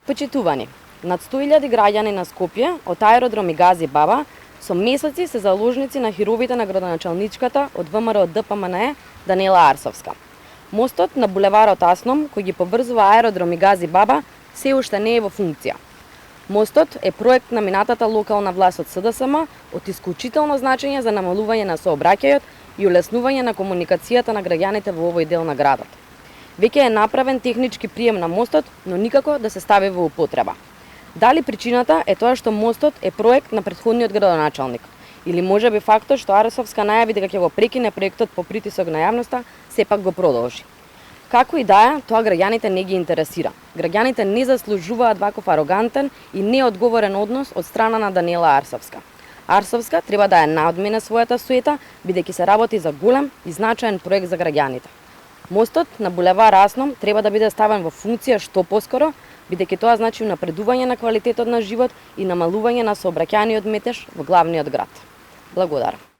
Почитувани, над 100.000 граѓани на Скопје од аеродром и Гази Баба со месеци се заложници на херовите на градоначалничката од ВМРО ДПМНЕ Даниела Арсовска. Мостот на булеварот Асном, кој ги поврзува аеродром и Гази Баба, се уште не е во функција. Мостот е проект на минатата локална власт од СДСМ од исклучително значење за намалување на сообраќајот и улеснување на комуникацијата на граѓаните во овој дел на градот. Веќе е направен технички прием на мостот, но никако да се стави во употреба. Дали причината е тоа што мостот е проект на претходниот градоначалник, или можеби фактот што Арсовска најави дека ќе го прекине проектот по притисок на јавноста, сепак го продолжи. Како и да е, тоа граѓаните не ги интересира. Граѓаните не заслужуваат ваков арогантен и неодговорен однос од страна на Даниела Арсовска. Арсовска треба да ја наодмине својата суета, бидејќи се работи за голем и значаен проект за граѓаните. Мостот на булевар Асном треба да биде ставен во функција што поскоро, бидејќи тоа значи напредување на квалитетот на живот и намалување на сообраќајниот метеж во главниот град. Благодарам.